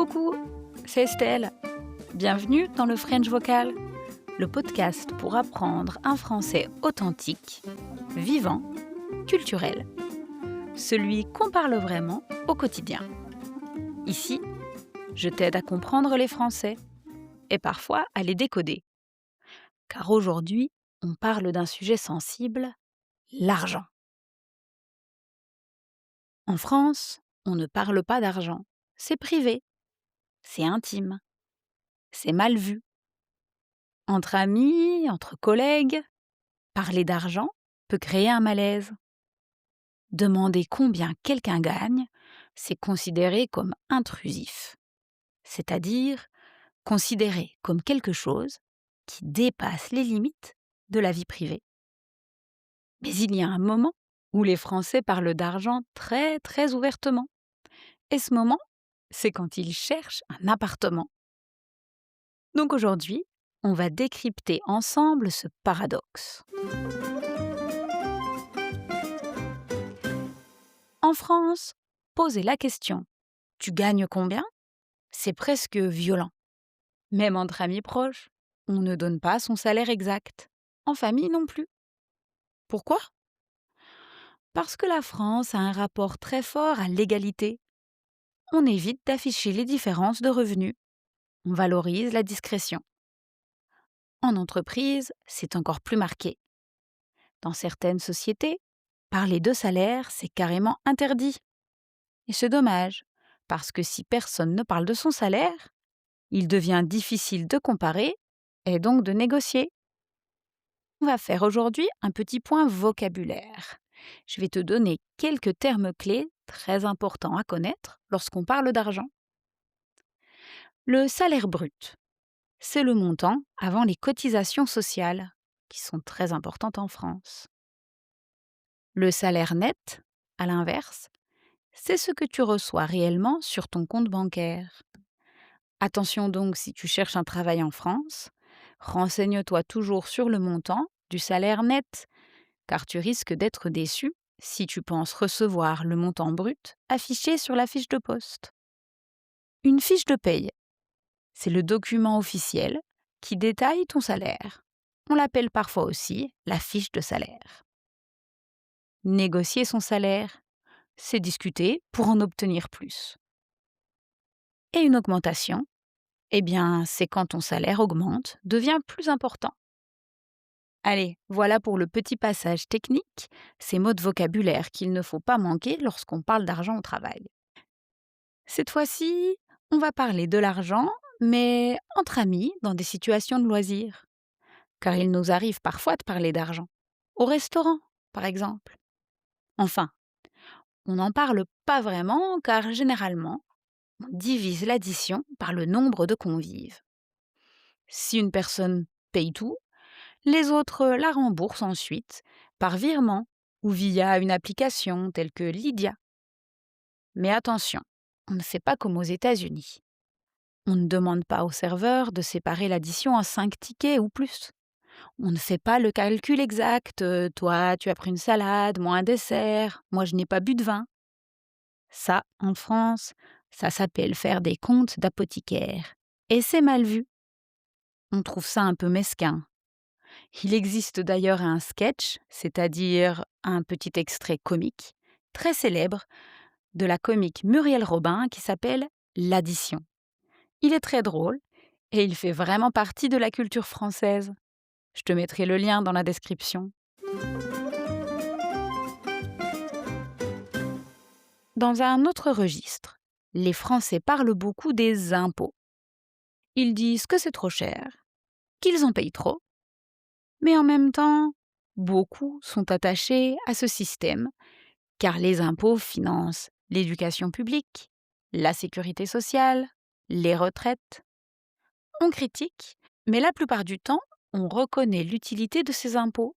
Coucou, c'est Estelle. Bienvenue dans le French Vocal, le podcast pour apprendre un français authentique, vivant, culturel. Celui qu'on parle vraiment au quotidien. Ici, je t'aide à comprendre les Français et parfois à les décoder. Car aujourd'hui, on parle d'un sujet sensible, l'argent. En France, on ne parle pas d'argent. C'est privé, c'est intime, c'est mal vu. Entre amis, entre collègues, parler d'argent peut créer un malaise. Demander combien quelqu'un gagne, c'est considéré comme intrusif, c'est-à-dire considéré comme quelque chose qui dépasse les limites de la vie privée. Mais il y a un moment où les Français parlent d'argent très très ouvertement. Et ce moment, c'est quand ils cherchent un appartement. Donc aujourd'hui, on va décrypter ensemble ce paradoxe. En France, poser la question « Tu gagnes combien ?» c'est presque violent. Même entre amis proches, on ne donne pas son salaire exact. En famille non plus. Pourquoi ? Parce que la France a un rapport très fort à l'égalité. On évite d'afficher les différences de revenus. On valorise la discrétion. En entreprise, c'est encore plus marqué. Dans certaines sociétés, parler de salaire, c'est carrément interdit. Et c'est dommage, parce que si personne ne parle de son salaire, il devient difficile de comparer et donc de négocier. On va faire aujourd'hui un petit point vocabulaire. Je vais te donner quelques termes clés très importants à connaître lorsqu'on parle d'argent. Le salaire brut, c'est le montant avant les cotisations sociales, qui sont très importantes en France. Le salaire net, à l'inverse, c'est ce que tu reçois réellement sur ton compte bancaire. Attention donc si tu cherches un travail en France, renseigne-toi toujours sur le montant du salaire net, car tu risques d'être déçu si tu penses recevoir le montant brut affiché sur la fiche de poste. Une fiche de paye, c'est le document officiel qui détaille ton salaire. On l'appelle parfois aussi la fiche de salaire. Négocier son salaire, c'est discuter pour en obtenir plus. Et une augmentation, eh bien, c'est quand ton salaire augmente, devient plus important. Allez, voilà pour le petit passage technique, ces mots de vocabulaire qu'il ne faut pas manquer lorsqu'on parle d'argent au travail. Cette fois-ci, on va parler de l'argent, mais entre amis, dans des situations de loisirs. Car il nous arrive parfois de parler d'argent. Au restaurant, par exemple. Enfin, on n'en parle pas vraiment, car généralement, on divise l'addition par le nombre de convives. Si une personne paye tout, les autres la remboursent ensuite par virement ou via une application telle que Lydia. Mais attention, on ne fait pas comme aux États-Unis. On ne demande pas au serveur de séparer l'addition en 5 tickets ou plus. On ne fait pas le calcul exact. Toi, tu as pris une salade, moi un dessert, moi je n'ai pas bu de vin. Ça, en France, ça s'appelle faire des comptes d'apothicaire. Et c'est mal vu. On trouve ça un peu mesquin. Il existe d'ailleurs un sketch, c'est-à-dire un petit extrait comique, très célèbre, de la comique Muriel Robin qui s'appelle L'addition. Il est très drôle et il fait vraiment partie de la culture française. Je te mettrai le lien dans la description. Dans un autre registre, les Français parlent beaucoup des impôts. Ils disent que c'est trop cher, qu'ils en payent trop. Mais en même temps, beaucoup sont attachés à ce système, car les impôts financent l'éducation publique, la sécurité sociale, les retraites. On critique, mais la plupart du temps, on reconnaît l'utilité de ces impôts.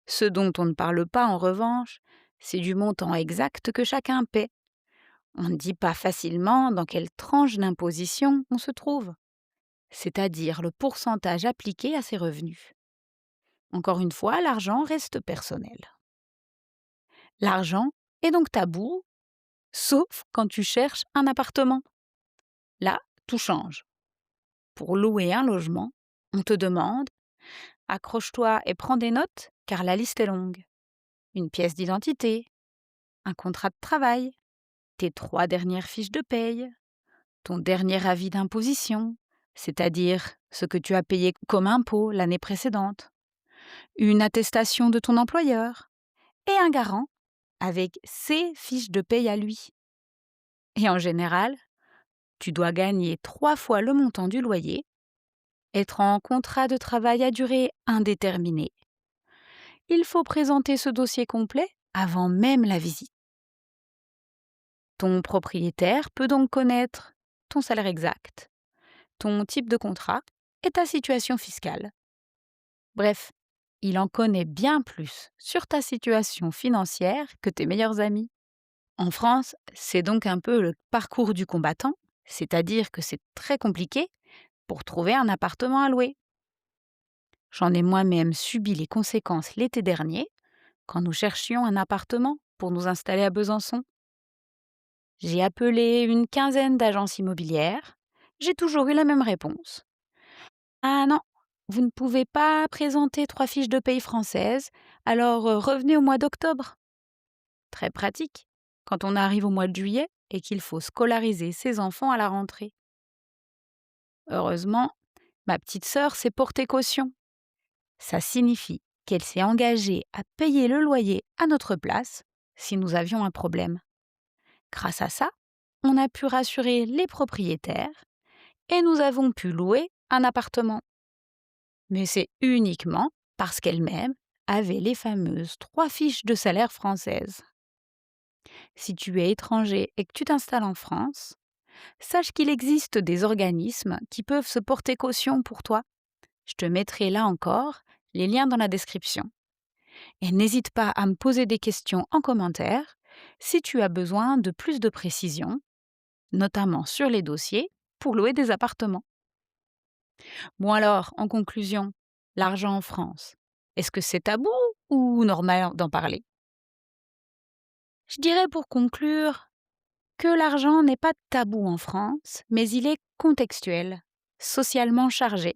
Ce dont on ne parle pas, en revanche, c'est du montant exact que chacun paie. On ne dit pas facilement dans quelle tranche d'imposition on se trouve, c'est-à-dire le pourcentage appliqué à ses revenus. Encore une fois, l'argent reste personnel. L'argent est donc tabou, sauf quand tu cherches un appartement. Là, tout change. Pour louer un logement, on te demande, accroche-toi et prends des notes car la liste est longue. Une pièce d'identité, un contrat de travail, tes 3 dernières fiches de paye, ton dernier avis d'imposition, c'est-à-dire ce que tu as payé comme impôt l'année précédente, une attestation de ton employeur et un garant avec ses fiches de paye à lui. Et en général, tu dois gagner 3 fois le montant du loyer, être en contrat de travail à durée indéterminée. Il faut présenter ce dossier complet avant même la visite. Ton propriétaire peut donc connaître ton salaire exact, ton type de contrat et ta situation fiscale. Bref, il en connaît bien plus sur ta situation financière que tes meilleurs amis. En France, c'est donc un peu le parcours du combattant, c'est-à-dire que c'est très compliqué pour trouver un appartement à louer. J'en ai moi-même subi les conséquences l'été dernier, quand nous cherchions un appartement pour nous installer à Besançon. J'ai appelé une quinzaine d'agences immobilières. J'ai toujours eu la même réponse. Ah non, vous ne pouvez pas présenter 3 fiches de paye françaises, alors revenez au mois d'octobre. Très pratique, quand on arrive au mois de juillet et qu'il faut scolariser ses enfants à la rentrée. Heureusement, ma petite sœur s'est portée caution. Ça signifie qu'elle s'est engagée à payer le loyer à notre place si nous avions un problème. Grâce à ça, on a pu rassurer les propriétaires et nous avons pu louer un appartement. Mais c'est uniquement parce qu'elle-même avait les fameuses 3 fiches de salaire françaises. Si tu es étranger et que tu t'installes en France, sache qu'il existe des organismes qui peuvent se porter caution pour toi. Je te mettrai là encore les liens dans la description. Et n'hésite pas à me poser des questions en commentaire si tu as besoin de plus de précisions, notamment sur les dossiers pour louer des appartements. Bon alors, en conclusion, l'argent en France, est-ce que c'est tabou ou normal d'en parler? Je dirais pour conclure que l'argent n'est pas tabou en France, mais il est contextuel, socialement chargé.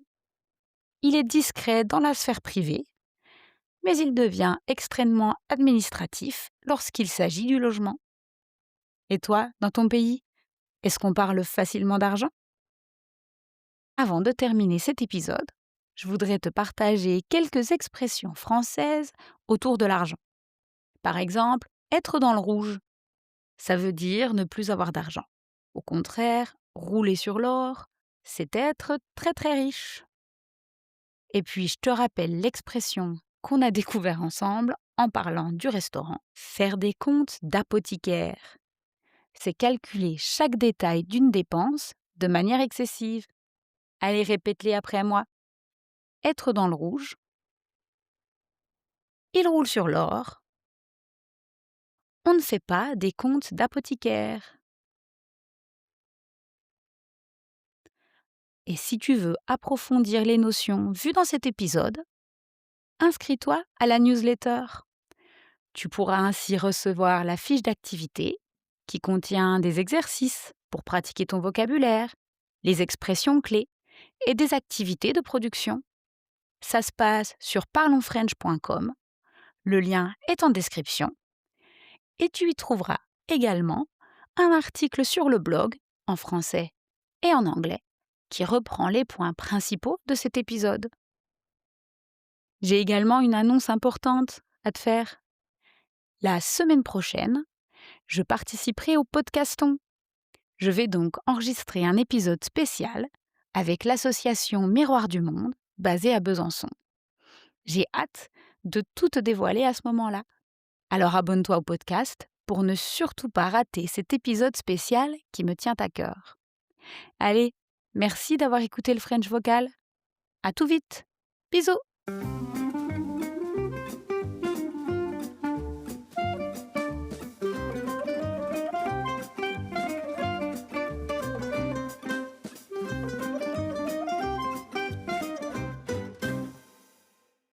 Il est discret dans la sphère privée, mais il devient extrêmement administratif lorsqu'il s'agit du logement. Et toi, dans ton pays, est-ce qu'on parle facilement d'argent? Avant de terminer cet épisode, je voudrais te partager quelques expressions françaises autour de l'argent. Par exemple, être dans le rouge. Ça veut dire ne plus avoir d'argent. Au contraire, rouler sur l'or, c'est être très très riche. Et puis, je te rappelle l'expression qu'on a découvert ensemble en parlant du restaurant. Faire des comptes d'apothicaire. C'est calculer chaque détail d'une dépense de manière excessive. Allez, répète-les après moi. Être dans le rouge. Il roule sur l'or. On ne fait pas des comptes d'apothicaire. Et si tu veux approfondir les notions vues dans cet épisode, inscris-toi à la newsletter. Tu pourras ainsi recevoir la fiche d'activité qui contient des exercices pour pratiquer ton vocabulaire, les expressions clés et des activités de production. Ça se passe sur parlonsfrench.com. Le lien est en description. Et tu y trouveras également un article sur le blog en français et en anglais qui reprend les points principaux de cet épisode. J'ai également une annonce importante à te faire. La semaine prochaine, je participerai au Podcaston. Je vais donc enregistrer un épisode spécial avec l'association Miroir du Monde, basée à Besançon. J'ai hâte de tout te dévoiler à ce moment-là. Alors abonne-toi au podcast pour ne surtout pas rater cet épisode spécial qui me tient à cœur. Allez, merci d'avoir écouté le French Vocal. À tout vite. Bisous.